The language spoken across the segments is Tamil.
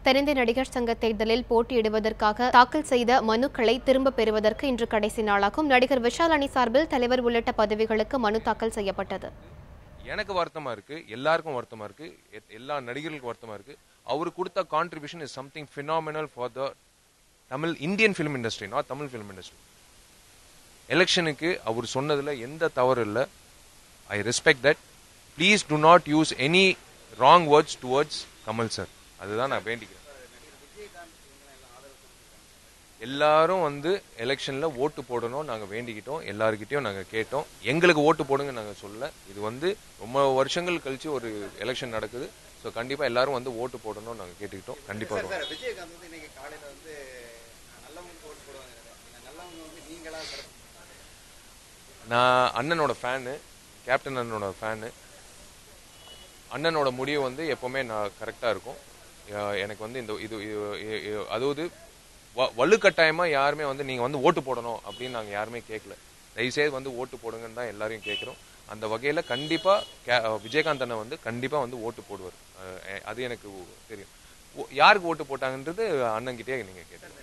தென்னிந்திய நடிகர் சங்க தேர்தலில் போட்டியிடுவதற்காக தாக்கல் செய்த மனுக்களை திரும்பப் பெறுவதற்கு இன்று கடைசி நாளாகும். நடிகர் விஷால் அணி சார்பில் தலைவர் உள்ளிட்ட பதவிகளுக்கு மனு தாக்கல் செய்யப்பட்டது. எனக்கு வருத்தமா இருக்கு, எல்லாருக்கும் வருத்தமா இருக்கு, எல்லா நடிகர்களுக்கும் வருத்தமா இருக்கு. அவரு கொடுத்த contribution is something phenomenal for the Indian film industry, not Tamil film industry. எலெக்ஷனுக்கு அவர் சொன்னதுல எந்த தவறு இல்லை. I respect that. Please to not use any wrong words towards Kamal sir. அதுதான் நான் வேண்டிக்கிறேன். எல்லாரும் எலெக்ஷன்ல ஓட்டு போடணும் நாங்க வேண்டிக்கிட்டோம், எல்லாருக்கிட்டையும் நாங்க கேட்டோம். எங்களுக்கு ஓட்டு போடுங்க நாங்க சொல்ல. இது ரொம்ப வருஷங்கள் கழிச்சு ஒரு எலெக்ஷன் நடக்குது. ஸோ கண்டிப்பா எல்லாரும் ஓட்டு போடணும் நாங்க கேட்டுக்கிட்டோம். கண்டிப்பா நான் அண்ணனோட ஃபேனு, கேப்டன் அண்ணனோட ஃபேனு. அண்ணனோட முடிவு எப்பவுமே நான் கரெக்டா இருக்கும். எனக்கு இந்த இது அதாவது வலுக்கட்டாயமா யாருமே நீங்க ஓட்டு போடணும் அப்படின்னு நாங்க யாருமே கேட்கல. தயவுசெய்து ஓட்டு போடுங்கன்னு தான் எல்லாரையும் கேட்கிறோம். அந்த வகையில கண்டிப்பா விஜயகாந்த் அண்ணன் கண்டிப்பா ஓட்டு போடுவார். அது எனக்கு தெரியும். யாருக்கு ஓட்டு போட்டாங்கன்றது அண்ணன் கிட்டே நீங்க கேட்டீங்க.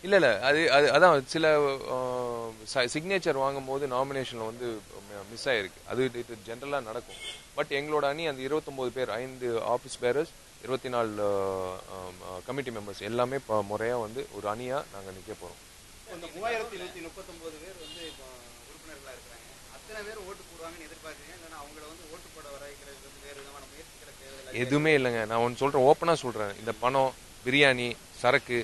இல்ல இல்ல அது அதான் சில சிக்னேச்சர் வாங்கும் போது நாமினேஷன்ல மிஸ் ஆயிருக்கு. அது ஜென்ரலா நடக்கும். பட் எங்களோட அணி அந்த 29 பேர், 5 ஆபீஸ் பேரர்ஸ், 24 கமிட்டி மெம்பர்ஸ் எல்லாமே முறையா ஒரு அணியா நாங்க நிக்க போறோம். 3139 பேர் உறுப்பினர்களா இருக்காங்க. அத்தனை பேர் ஓட்டு போடுவாங்கன்னு எதிர்பார்க்கறீங்க. இல்லனா அவங்கள ஓட்டு போட வர வைக்கிறது வேற விதமான முயற்சிகளை எதுவுமே இல்லைங்க. நான் ஒன்னு சொல்றேன், ஓப்பனா சொல்றேன். இந்த பணம், பிரியாணி, சரக்கு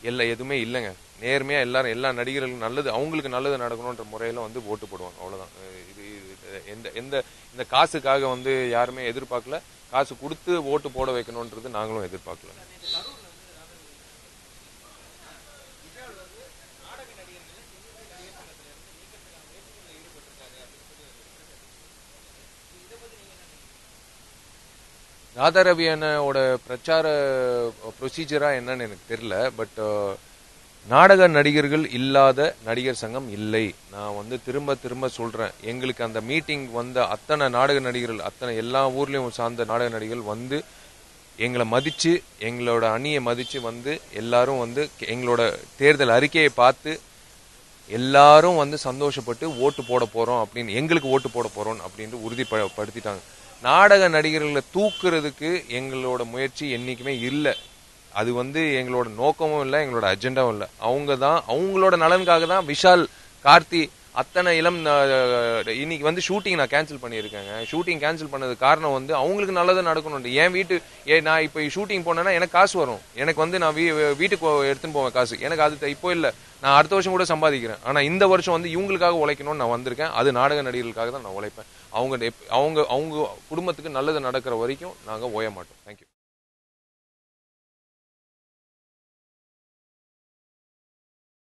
எல்லாம் எதுவுமே இல்லைங்க. நேர்மையா எல்லா நடிகர்களுக்கும் நல்லது, அவங்களுக்கு நல்லது நடக்கணும்ன்ற முறையில ஓட்டு போடுவாங்க. அவ்வளவுதான். இது இந்த காசுக்காக யாருமே எதிர்பார்க்கல. காசு கொடுத்து ஓட்டு போட வைக்கணும்ன்றது நாங்களும் எதிர்பார்க்கல. ராதாரவி அண்ணோட பிரச்சார ப்ரொசீஜரா என்னன்னு எனக்கு தெரியல. பட் நாடக நடிகர்கள் இல்லாத நடிகர் சங்கம் இல்லை. நான் திரும்ப திரும்ப சொல்றேன். எங்களுக்கு அந்த மீட்டிங் அத்தனை நாடக நடிகர்கள், அத்தனை எல்லா ஊர்லயும் சார்ந்த நாடக நடிகர்கள் எங்களை மதிச்சு, எங்களோட அணியை மதிச்சு எல்லாரும் எங்களோட தேர்தல் அறிக்கையை பார்த்து எல்லாரும் சந்தோஷப்பட்டு ஓட்டு போட போறோம் அப்படின்னு, எங்களுக்கு ஓட்டு போட போறோம் அப்படின்னு உறுதிப்படுத்திட்டாங்க. நாடக நடிகர்களை தூக்குறதுக்கு எங்களோட முயற்சி என்னைக்குமே இல்லை. அது எங்களோட நோக்கமும் இல்லை, எங்களோட அஜெண்டாவும் இல்லை. அவங்களோட நலனுக்காக தான் விஷால், கார்த்தி, அத்தனை இளம் இன்னைக்கு ஷூட்டிங் நான் கேன்சல் பண்ணியிருக்கேங்க. ஷூட்டிங் கேன்சல் பண்ணது காரணம் அவங்களுக்கு நல்லது நடக்கணும். என் நான் இப்போ ஷூட்டிங் போனேன்னா எனக்கு காசு வரும். எனக்கு நான் வீட்டுக்கு எடுத்துன்னு போவேன் காசு. எனக்கு அது இப்போ இல்லை. நான் அடுத்த வருஷம் கூட சம்பாதிக்கிறேன். ஆனா இந்த வருஷம் இவங்களுக்காக உழைக்கணும்னு நான் வந்திருக்கேன். அது நாடக நடிகர்களுக்காக தான் நான் உழைப்பேன். அவங்க குடும்பத்துக்கு நல்லது நடக்கிற வரைக்கும் நாங்க ஓய மாட்டோம். தேங்க்யூ.